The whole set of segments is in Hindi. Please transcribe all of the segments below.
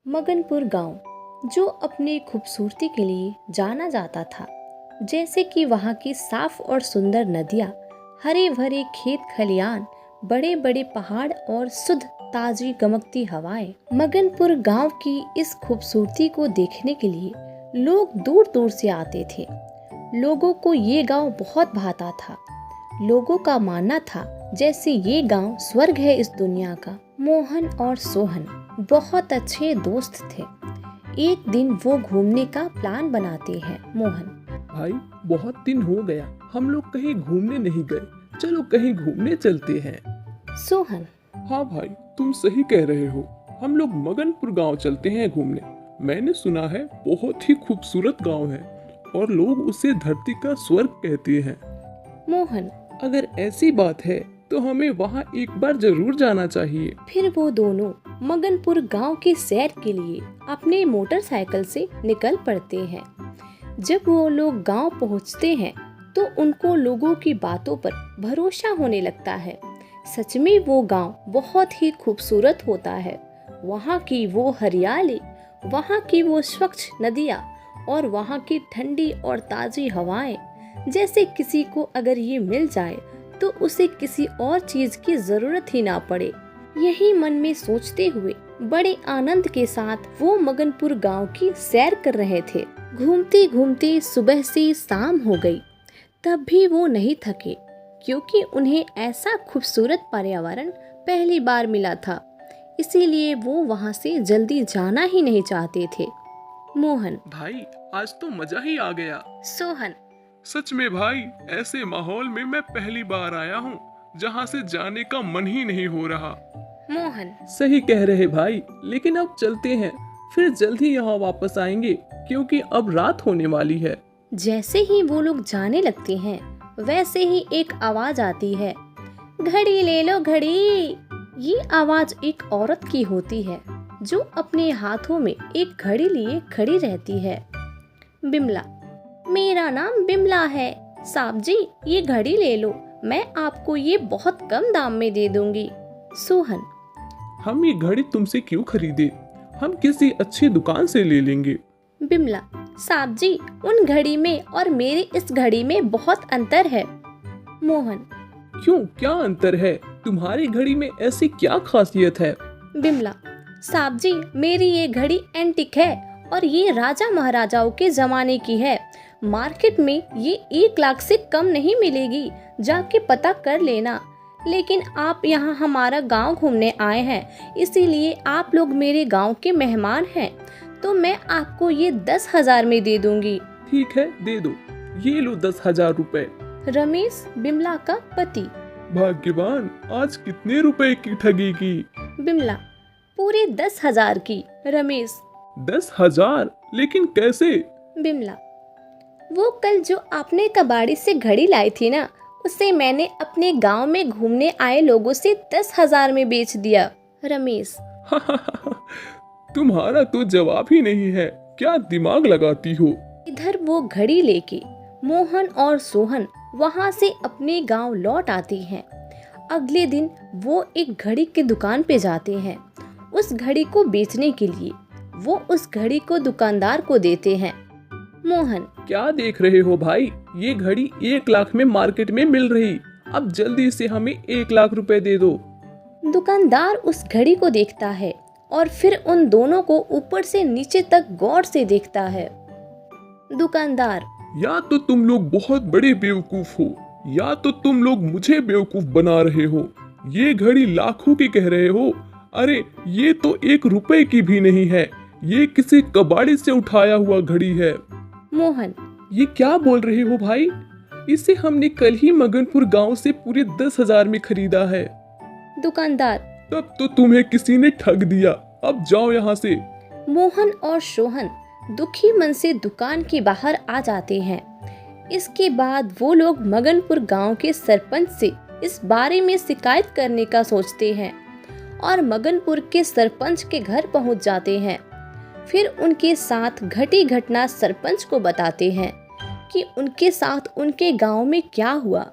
मगनपुर गांव जो अपनी खूबसूरती के लिए जाना जाता था, जैसे कि वहाँ की साफ और सुंदर नदियाँ, हरे भरे खेत खलियान, बड़े बड़े पहाड़ और शुद्ध ताजी गमकती हवाएं। मगनपुर गांव की इस खूबसूरती को देखने के लिए लोग दूर दूर से आते थे। लोगों को ये गांव बहुत भाता था। लोगों का मानना था जैसे ये गांव स्वर्ग है इस दुनिया का। मोहन और सोहन बहुत अच्छे दोस्त थे। एक दिन वो घूमने का प्लान बनाते हैं। मोहन: भाई, बहुत दिन हो गया हम लोग कहीं घूमने नहीं गए, चलो कहीं घूमने चलते हैं। सोहन: हाँ भाई, तुम सही कह रहे हो, हम लोग मगनपुर गांव चलते हैं घूमने। मैंने सुना है बहुत ही खूबसूरत गांव है और लोग उसे धरती का स्वर्ग कहते हैं। मोहन: अगर ऐसी बात है तो हमें वहाँ एक बार जरूर जाना चाहिए। फिर वो दोनों मगनपुर गांव की सैर के लिए अपने मोटरसाइकिल से निकल पड़ते हैं। जब वो लोग गांव पहुंचते हैं तो उनको लोगों की बातों पर भरोसा होने लगता है। सच में वो गांव बहुत ही खूबसूरत होता है। वहाँ की वो हरियाली, वहाँ की वो स्वच्छ नदियाँ और वहाँ की ठंडी और ताज़ी हवाएं, जैसे किसी को अगर ये मिल जाए तो उसे किसी और चीज की जरूरत ही ना पड़े। यही मन में सोचते हुए बड़े आनंद के साथ वो मगनपुर गांव की सैर कर रहे थे। घूमते घूमते सुबह से शाम हो गई, तब भी वो नहीं थके, क्योंकि उन्हें ऐसा खूबसूरत पर्यावरण पहली बार मिला था। इसीलिए वो वहाँ से जल्दी जाना ही नहीं चाहते थे। मोहन: भाई, आज तो मजा ही आ गया। सोहन: सच में भाई, ऐसे माहौल में मैं पहली बार आया हूँ जहाँ से जाने का मन ही नहीं हो रहा। मोहन: सही कह रहे भाई, लेकिन अब चलते हैं, फिर जल्द ही यहाँ वापस आएंगे क्योंकि अब रात होने वाली है। जैसे ही वो लोग जाने लगते हैं, वैसे ही एक आवाज आती है। घड़ी ले लो घड़ी। ये आवाज एक औरत की होती है जो अपने हाथों में एक घड़ी लिए खड़ी रहती है। बिमला: मेरा नाम बिमला है। साहब जी, ये घड़ी ले लो, मैं आपको ये बहुत कम दाम में दे दूंगी। सोहन: हम ये घड़ी तुमसे क्यों खरीदे, हम किसी अच्छी दुकान से ले लेंगे। बिमला: साहब जी, उन घड़ी में और मेरी इस घड़ी में बहुत अंतर है। मोहन: क्यों, क्या अंतर है? तुम्हारी घड़ी में ऐसी क्या खासियत है? बिमला: साहब जी, मेरी ये घड़ी एंटिक है और ये राजा महाराजाओं के जमाने की है। मार्केट में ये 1 लाख से कम नहीं मिलेगी, जाके पता कर लेना। लेकिन आप यहाँ हमारा गांव घूमने आए हैं, इसीलिए आप लोग मेरे गांव के मेहमान हैं, तो मैं आपको ये 10,000 में दे दूंगी। ठीक है, दे दो, ये लो 10,000 रुपए। रमेश, बिमला का पति: भाग्यवान, आज कितने रुपए की ठगी की? बिमला: पूरे 10,000 की। रमेश: 10,000? लेकिन कैसे? बिमला: वो कल जो आपने कबाड़ी से घड़ी लाई थी ना, उसे मैंने अपने गांव में घूमने आए लोगों से 10,000 में बेच दिया। रमेश: तुम्हारा तो जवाब ही नहीं है, क्या दिमाग लगाती हो? इधर वो घड़ी लेके मोहन और सोहन वहां से अपने गांव लौट आते हैं। अगले दिन वो एक घड़ी की दुकान पे जाते हैं उस घड़ी को बेचने के लिए। वो उस घड़ी को दुकानदार को देते हैं। मोहन: क्या देख रहे हो भाई, ये घड़ी 1 लाख में मार्केट में मिल रही, अब जल्दी से हमें 1 लाख रुपए दे दो। दुकानदार उस घड़ी को देखता है और फिर उन दोनों को ऊपर से नीचे तक गौर से देखता है। दुकानदार: या तो तुम लोग बहुत बड़े बेवकूफ हो, या तो तुम लोग मुझे बेवकूफ बना रहे हो। ये घड़ी लाखों की कह रहे हो, अरे ये तो 1 रुपए की भी नहीं है, ये किसी कबाड़ी से उठाया हुआ घड़ी है। मोहन: ये क्या बोल रहे हो भाई, इसे हमने कल ही मगनपुर गांव से पूरे 10,000 में खरीदा है। दुकानदार: तब तो तुम्हें किसी ने ठग दिया, अब जाओ यहाँ से। मोहन और सोहन दुखी मन से दुकान के बाहर आ जाते हैं। इसके बाद वो लोग मगनपुर गांव के सरपंच से इस बारे में शिकायत करने का सोचते हैं और मगनपुर के सरपंच के घर पहुंच जाते हैं। फिर उनके साथ घटी घटना सरपंच को बताते हैं कि उनके साथ उनके गांव में क्या हुआ।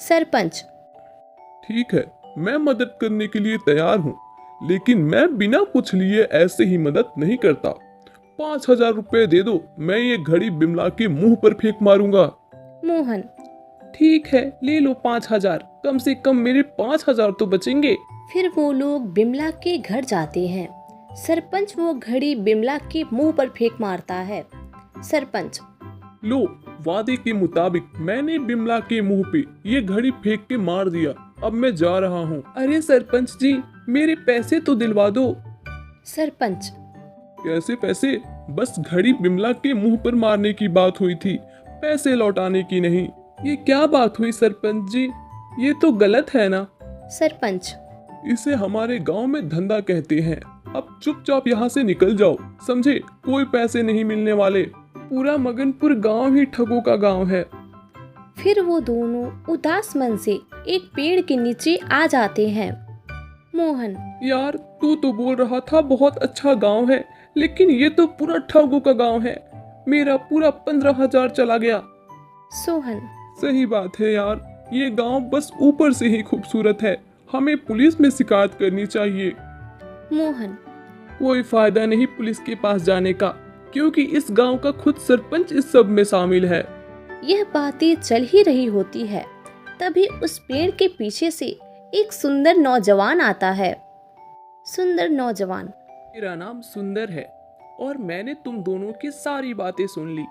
सरपंच: ठीक है, मैं मदद करने के लिए तैयार हूँ, लेकिन मैं बिना कुछ लिए ऐसे ही मदद नहीं करता। 5,000 रुपए दे दो, मैं ये घड़ी बिमला के मुंह पर फेंक मारूंगा। मोहन, ठीक है, ले लो 5,000, कम से कम मेरे 5,000 तो बचेंगे। फिर वो लोग बिमला के घर जाते हैं। सरपंच वो घड़ी बिमला के मुंह पर फेंक मारता है। सरपंच, लो, वादे के मुताबिक मैंने बिमला के मुंह पे ये घड़ी फेंक के मार दिया। अब मैं जा रहा हूँ। अरे सरपंच जी, मेरे पैसे तो दिलवा दो। सरपंच, कैसे पैसे? बस घड़ी बिमला के मुंह पर मारने की बात हुई थी, पैसे लौटाने की नहीं। ये क्या बात हुई सरपंच जी? ये तो गलत है ना। सरपंच, इसे हमारे गांव में धंधा कहते हैं। अब चुपचाप यहाँ से निकल जाओ, समझे? कोई पैसे नहीं मिलने वाले। पूरा मगनपुर गांव ही ठगों का गांव है। फिर वो दोनों उदास मन से एक पेड़ के नीचे आ जाते हैं। मोहन, यार, तू तो बोल रहा था बहुत अच्छा गांव है, लेकिन ये तो पूरा ठगों का गांव है। मेरा पूरा 15,000 चला गया। सोहन, सही बात है यार, ये गांव बस ऊपर से ही खूबसूरत है। हमें पुलिस में शिकायत करनी चाहिए। मोहन, कोई फायदा नहीं पुलिस के पास जाने का, क्योंकि इस गांव का खुद सरपंच इस सब में शामिल है। यह बातें चल ही रही होती है, तभी उस पेड़ के पीछे से एक सुंदर नौजवान आता है। सुंदर नौजवान, मेरा नाम सुंदर है और मैंने तुम दोनों की सारी बातें सुन ली।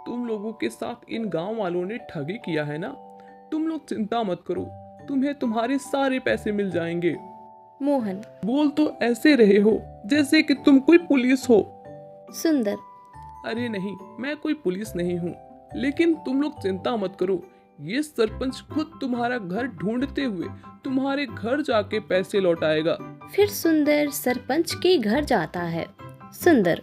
तुम लोगों के साथ इन गांव वालों ने ठगी किया है ना। तुम लोग चिंता मत करो, तुम्हें तुम्हारे सारे पैसे मिल जाएंगे। मोहन, बोल तो ऐसे रहे हो जैसे कि तुम कोई पुलिस हो। सुंदर, अरे नहीं, मैं कोई पुलिस नहीं हूँ, लेकिन तुम लोग चिंता मत करो। ये सरपंच खुद तुम्हारा घर ढूंढते हुए तुम्हारे घर जाके पैसे लौटाएगा। फिर सुंदर सरपंच के घर जाता है। सुंदर,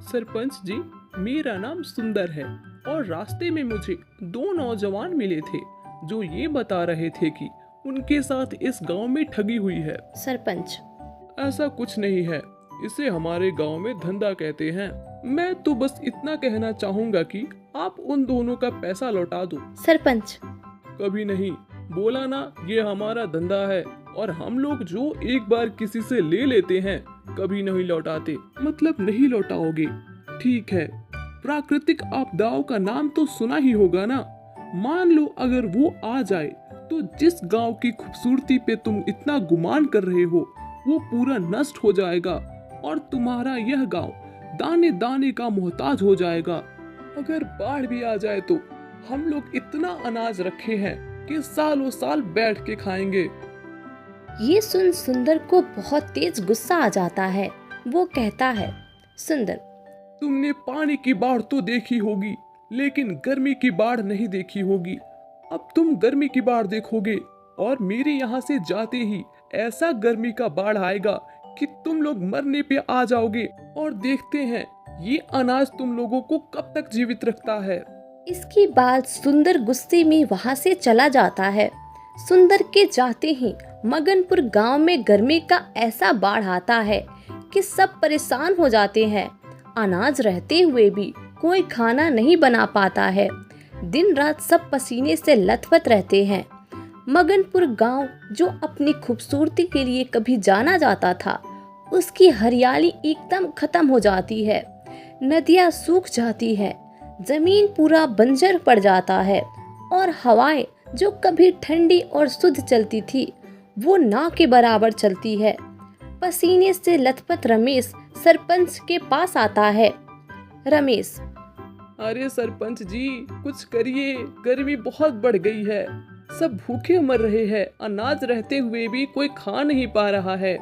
सरपंच जी, मेरा नाम सुंदर है और रास्ते में मुझे 2 नौजवान मिले थे जो ये बता रहे थे कि उनके साथ इस गांव में ठगी हुई है। सरपंच, ऐसा कुछ नहीं है, इसे हमारे गांव में धंधा कहते हैं। मैं तो बस इतना कहना चाहूंगा कि आप उन दोनों का पैसा लौटा दो। सरपंच, कभी नहीं, बोला ना, ये हमारा धंधा है और हम लोग जो एक बार किसी से ले लेते हैं कभी नहीं लौटाते। मतलब नहीं लौटाओगे? ठीक है, प्राकृतिक आपदाओं का नाम तो सुना ही होगा ना। मान लो अगर वो आ जाए तो जिस गांव की खूबसूरती पे तुम इतना गुमान कर रहे हो वो पूरा नष्ट हो जाएगा और तुम्हारा यह गांव दाने दाने का मोहताज हो जाएगा। अगर बाढ़ भी आ जाए तो हम लोग इतना अनाज रखे हैं कि सालों साल बैठ के खाएंगे। ये सुन सुंदर को बहुत तेज गुस्सा आ जाता है। वो कहता है, सुंदर, तुमने पानी की बाढ़ तो देखी होगी, लेकिन गर्मी की बाढ़ नहीं देखी होगी। अब तुम गर्मी की बाढ़ देखोगे और मेरे यहाँ से जाते ही ऐसा गर्मी का बाढ़ आएगा कि तुम लोग मरने पे आ जाओगे। और देखते हैं ये अनाज तुम लोगों को कब तक जीवित रखता है। इसकी बात सुंदर गुस्से में वहाँ से चला जाता है। सुंदर के जाते ही मगनपुर गांव में गर्मी का ऐसा बाढ़ आता है कि सब परेशान हो जाते हैं। अनाज रहते हुए भी कोई खाना नहीं बना पाता है। दिन रात सब पसीने से लथपथ रहते हैं। मगनपुर गांव जो अपनी खूबसूरती के लिए कभी जाना जाता था, उसकी हरियाली एकदम खत्म हो जाती है। नदियां सूख जाती है, जमीन पूरा बंजर पड़ जाता है और हवाएं जो कभी ठंडी और शुद्ध चलती थी वो ना के बराबर चलती है। पसीने से लथपथ रमेश सरपंच के पास आता है। रमेश, अरे सरपंच जी, कुछ करिए, गर्मी बहुत बढ़ गई है, सब भूखे मर रहे हैं, अनाज रहते हुए भी कोई खा नहीं पा रहा है।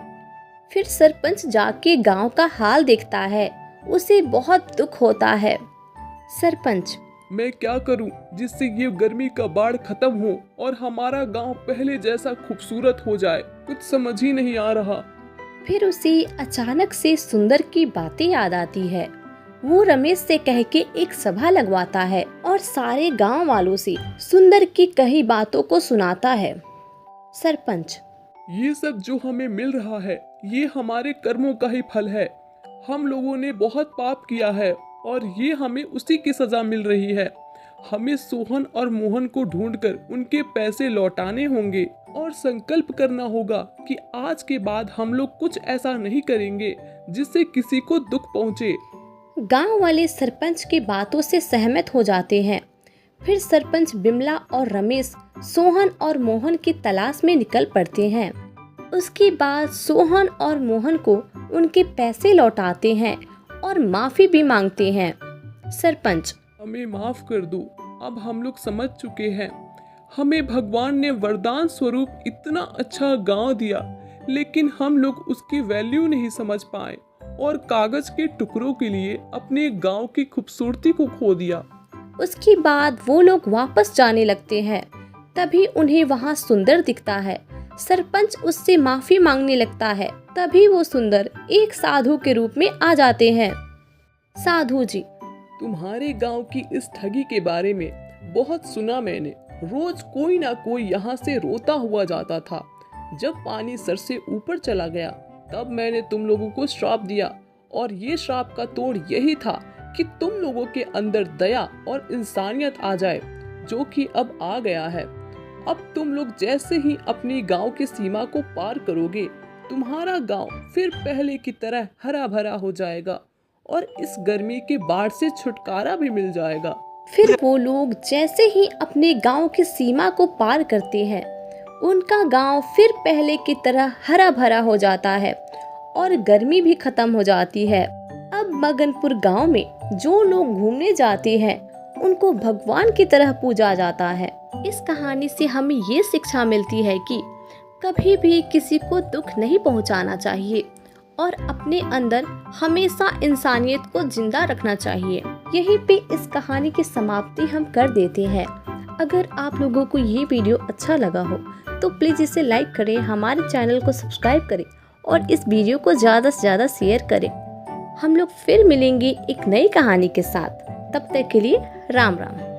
फिर सरपंच जाके गांव का हाल देखता है। उसे बहुत दुख होता है। सरपंच, मैं क्या करूं जिससे ये गर्मी का बाढ़ खत्म हो और हमारा गांव पहले जैसा खूबसूरत हो जाए, कुछ समझ ही नहीं आ रहा। फिर उसे अचानक से सुंदर की बातें याद आती है। वो रमेश से कह के एक सभा लगवाता है और सारे गांव वालों से सुंदर की कही बातों को सुनाता है। सरपंच, ये सब जो हमें मिल रहा है ये हमारे कर्मों का ही फल है। हम लोगों ने बहुत पाप किया है और ये हमें उसी की सजा मिल रही है। हमें सोहन और मोहन को ढूंढकर उनके पैसे लौटाने होंगे और संकल्प करना होगा कि आज के बाद हम लोग कुछ ऐसा नहीं करेंगे जिससे किसी को दुख पहुंचे। गांव वाले सरपंच की बातों से सहमत हो जाते हैं। फिर सरपंच बिमला और रमेश सोहन और मोहन की तलाश में निकल पड़ते हैं। उसके बाद सोहन और मोहन को उनके पैसे लौटाते हैं और माफी भी मांगते हैं। सरपंच, हमें माफ कर दो, अब हम लोग समझ चुके हैं। हमें भगवान ने वरदान स्वरूप इतना अच्छा गांव दिया, लेकिन हम लोग उसकी वैल्यू नहीं समझ पाए और कागज के टुकड़ों के लिए अपने गांव की खूबसूरती को खो दिया। उसके बाद वो लोग वापस जाने लगते हैं। तभी उन्हें वहाँ सुंदर दिखता है। सरपंच उससे माफी मांगने लगता है। तभी वो सुंदर एक साधु के रूप में आ जाते हैं। साधु जी, तुम्हारे गांव की इस ठगी के बारे में बहुत सुना मैंने। रोज कोई ना कोई यहाँ से रोता हुआ जाता था। जब पानी सर से ऊपर चला गया तब मैंने तुम लोगों को श्राप दिया, और ये श्राप का तोड़ यही था कि तुम लोगों के अंदर दया और इंसानियत आ जाए, जो कि अब आ गया है। अब तुम लोग जैसे ही अपनी गांव की सीमा को पार करोगे, तुम्हारा गांव फिर पहले की तरह हरा भरा हो जाएगा और इस गर्मी के बाढ़ से छुटकारा भी मिल जाएगा। फिर वो लोग जैसे ही अपने गांव की सीमा को पार करते हैं, उनका गांव फिर पहले की तरह हरा भरा हो जाता है और गर्मी भी खत्म हो जाती है। अब मगनपुर गांव में जो लोग घूमने जाते हैं, उनको भगवान की तरह पूजा जाता है। इस कहानी से हमें ये शिक्षा मिलती है कि कभी भी किसी को दुख नहीं पहुंचाना चाहिए और अपने अंदर हमेशा इंसानियत को जिंदा रखना चाहिए। यहीं पे इस कहानी की समाप्ति हम कर देते हैं। अगर आप लोगों को ये वीडियो अच्छा लगा हो तो प्लीज़ इसे लाइक करें, हमारे चैनल को सब्सक्राइब करें और इस वीडियो को ज़्यादा से ज़्यादा शेयर करें। हम लोग फिर मिलेंगे एक नई कहानी के साथ। तब तक के लिए राम राम।